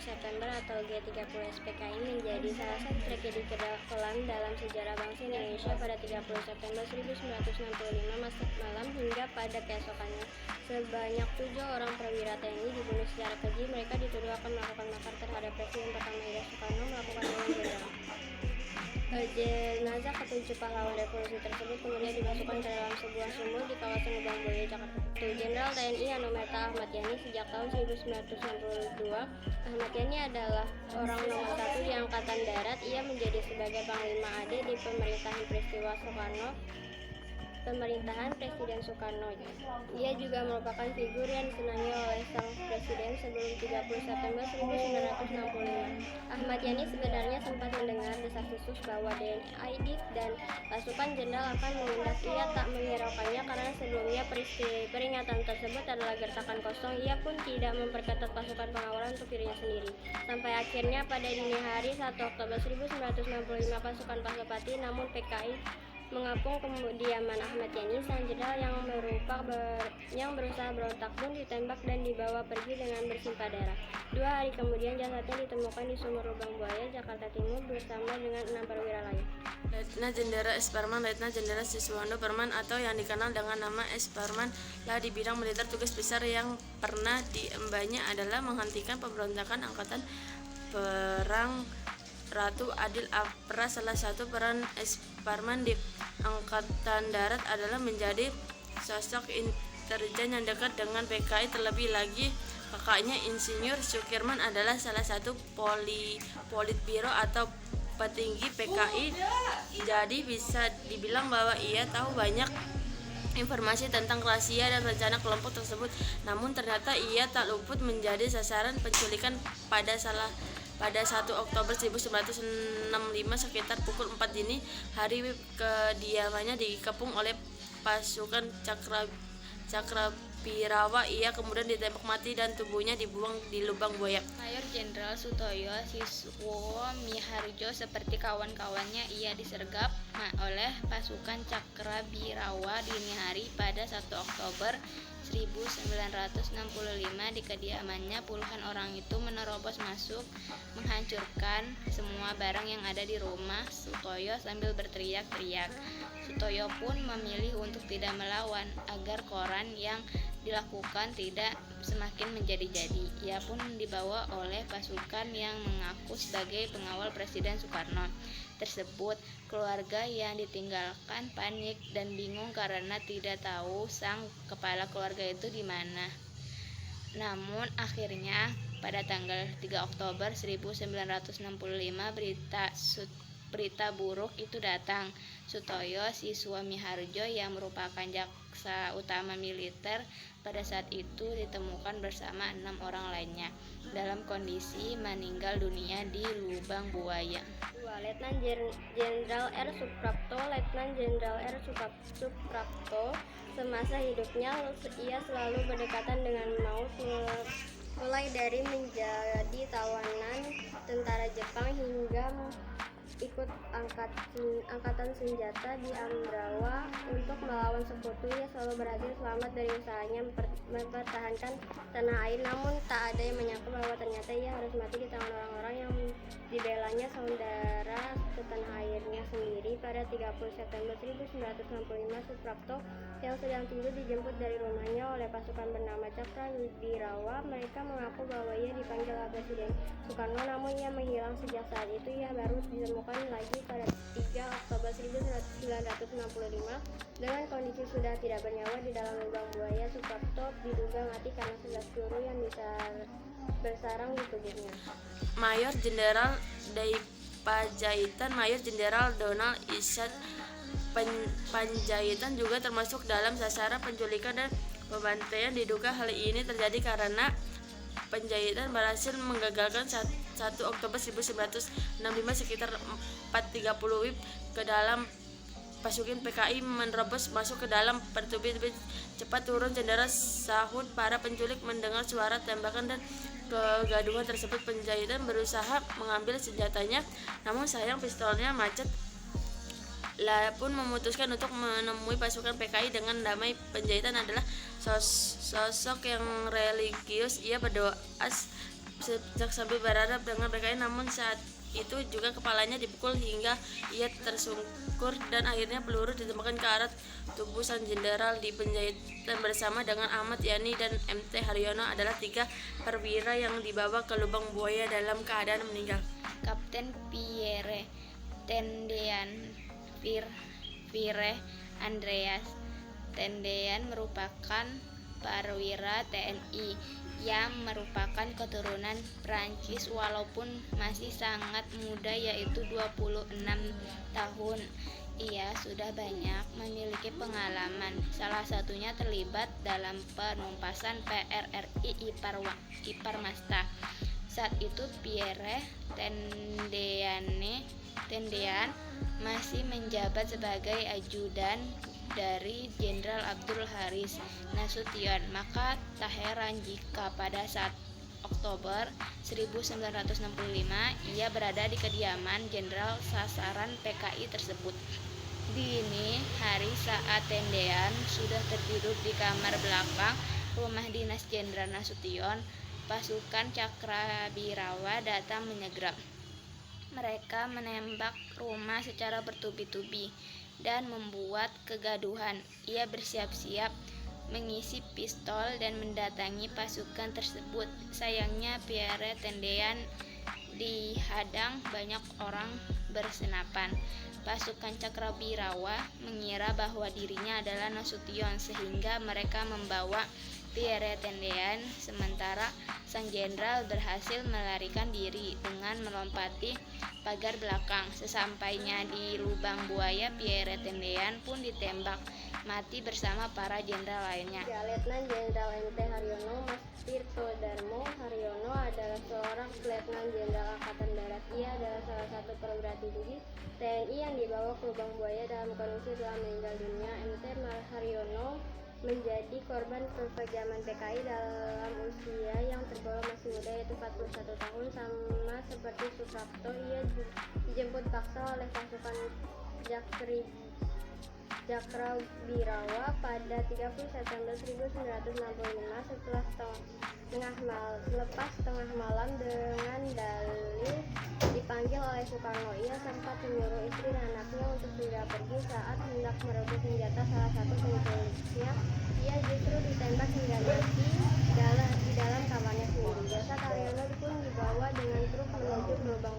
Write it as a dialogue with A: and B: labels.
A: September atau G30 SPKI menjadi salah satu tragedi kelam dalam sejarah bangsa Indonesia pada 30 September 1965 malam hingga pada keesokannya. Sebanyak 7 orang perwira TNI dibunuh secara keji. Mereka dituduh akan melakukan makar terhadap Presiden pertama Ida Soekarno melakukan dengan jenderal. Jenazah ketujuh pahlawan revolusi tersebut kemudian dimasukkan ke dalam sebuah sumur di kawasan Lubang Buaya, Jakarta. Jenderal TNI Anomerta Ahmad Yani sejak tahun 1962. Ahmad Yani adalah orang nomor 1 di Angkatan Darat. Ia menjadi sebagai Panglima AD di pemerintahan Presiden Soekarno. Ia juga merupakan figur yang disenangi oleh sang presiden sebelum 30 September 1965. Ahmad Yani sebenarnya sempat mendengar desas-desus bahwa TNI dan pasukan jenderal akan menindak. Ia tak menghiraukannya karena sebelumnya peringatan tersebut adalah gertakan kosong. Ia pun tidak memperketat pasukan pengawalan untuk dirinya sendiri. Sampai akhirnya pada dini hari 1 Oktober 1965 pasukan Pasopati namun PKI mengapung kediaman Ahmad Yani. Sang jenderal yang berusaha berontak pun ditembak dan dibawa pergi dengan bersimpah darah. 2 hari kemudian jasadnya ditemukan di sumur Lubang Buaya, Jakarta Timur bersama dengan 6 perwira lain.
B: Letnan Jenderal S. Parman, Letnan Jenderal Siswondo Parman atau yang dikenal dengan nama S. Parman lah di bidang militer. Tugas besar yang pernah diembannya adalah menghentikan pemberontakan angkatan perang Ratu Adil Apra. Salah satu peran S. Parman di Angkatan Darat adalah menjadi sosok intelijen yang dekat dengan PKI. Terlebih lagi kakaknya Insinyur Sukirman adalah salah satu politbiro atau petinggi PKI. Jadi bisa dibilang bahwa ia tahu banyak informasi tentang rahasia dan rencana kelompok tersebut. Namun ternyata ia tak luput menjadi sasaran penculikan pada 1 Oktober 1965 sekitar pukul 4 dini hari. Kediamannya dikepung oleh pasukan Cakrabirawa. Ia kemudian ditembak mati dan tubuhnya dibuang di Lubang Buaya.
C: Mayor Jenderal Sutoyo Siswomiharjo seperti kawan-kawannya ia disergap oleh pasukan Cakrabirawa dini hari pada 1 Oktober 1965. Di kediamannya puluhan orang itu menerobos masuk, menghancurkan semua barang yang ada di rumah Sutoyo sambil berteriak-teriak. Sutoyo pun memilih untuk tidak melawan agar koran yang dilakukan tidak semakin menjadi-jadi. Ia pun dibawa oleh pasukan yang mengaku sebagai pengawal Presiden Soekarno tersebut. Keluarga yang ditinggalkan panik dan bingung karena tidak tahu sang kepala keluarga itu di mana. Namun akhirnya pada tanggal 3 Oktober 1965 berita buruk itu datang. Sutoyo Siswomiharjo yang merupakan jaksa utama militer pada saat itu ditemukan bersama 6 orang lainnya dalam kondisi meninggal dunia di Lubang Buaya.
A: Letnan Jenderal R. Suprapto. Letnan Jenderal R. Suprapto semasa hidupnya ia selalu berdekatan dengan maut, mulai dari menjadi tawanan tentara Jepang hingga ikut angkatan senjata di Ambrawa untuk melawan sekutu. Ia selalu berhasil selamat dari usahanya mempertahankan tanah air. Namun tak ada yang menyangka bahwa ternyata ia harus mati di tangan orang-orang yang dibelanya saudara setanah airnya sendiri. Pada 30 September 1965 Suprapto yang sedang tidur dijemput dari rumahnya oleh pasukan bernama Cakrabirawa. Mereka mengaku bahwa ia dipanggil oleh Presiden Soekarno, namun ia menghilang sejak saat itu. Ia baru ditemukan lagi pada 3 Oktober 1965 dengan kondisi sudah tidak bernyawa di dalam lubang buaya. Suprapto diduga mati karena 11 peluru yang bisa bersarang di tubuhnya.
B: Mayor Jenderal Dipajaitan. Mayor Jenderal Donald Isat Panjaitan juga termasuk dalam sasaran penculikan dan pembantaian. Diduga hal ini terjadi karena Panjaitan berhasil menggagalkan 1 Oktober 1965 sekitar 4.30 WIB ke dalam pasukan PKI menerobos masuk ke dalam bertubi-tubi. Cepat turun jenderal, sahut para penculik mendengar suara tembakan dan kegaduhan tersebut. Panjaitan berusaha mengambil senjatanya, namun sayang pistolnya macet. Pun memutuskan untuk menemui pasukan PKI dengan damai. Panjaitan adalah sosok yang religius. Ia berdoa sejak sambil berharap dengan PKI, namun saat itu juga kepalanya dipukul hingga ia tersungkur dan akhirnya peluru ditembakkan ke arah tubuh sang jenderal di Penjahitan. Bersama dengan Ahmad Yani dan MT Haryono adalah 3 perwira yang dibawa ke lubang buaya dalam keadaan meninggal.
C: Kapten Pierre Tendean Vire Andreas Tendean merupakan perwira TNI yang merupakan keturunan Prancis walaupun masih sangat muda, yaitu 26 tahun. Ia sudah banyak memiliki pengalaman, salah satunya terlibat dalam penumpasan PRRI Iparmasta. Saat itu Pierre Tendean masih menjabat sebagai ajudan dari Jenderal Abdul Haris Nasution. Maka tak heran jika pada saat Oktober 1965 ia berada di kediaman jenderal sasaran PKI tersebut. Dini hari saat Tendean sudah tertidur di kamar belakang rumah dinas Jenderal Nasution, pasukan Cakrabirawa datang menyegrap. Mereka menembak rumah secara bertubi-tubi dan membuat kegaduhan. Ia bersiap-siap mengisi pistol dan mendatangi pasukan tersebut. Sayangnya Pierre Tendean dihadang banyak orang bersenapan. Pasukan Cakrabirawa mengira bahwa dirinya adalah Nasution sehingga mereka membawa Pierre Tendean, sementara sang jenderal berhasil melarikan diri dengan melompati pagar belakang. Sesampainya di lubang buaya, Pierre Tendean pun ditembak mati bersama para jenderal lainnya.
A: Letnan Jenderal MT Haryono Mas Tirto Darmo Haryono adalah seorang letnan jenderal Angkatan Darat. Ia adalah salah satu perwira tinggi TNI yang dibawa ke lubang buaya dalam kondisi telah meninggal dunia. MT Haryono menjadi korban kekejaman PKI dalam usia yang tergolong masih muda, yaitu 41 tahun. Sama seperti Suprapto, ia dijemput paksa oleh pasukan Cakrabirawa pada 30 September 1965 selepas tengah malam dengan dalih dipanggil oleh Soekarno. Ia sempat menyuruh istri dan anaknya untuk segera pergi. Saat hendak merebut senjata salah satu penculiknya, ia justru ditembak hingga mati di dalam kamarnya sendiri. Jasad Haryono pun dibawa dengan truk menuju ke lubang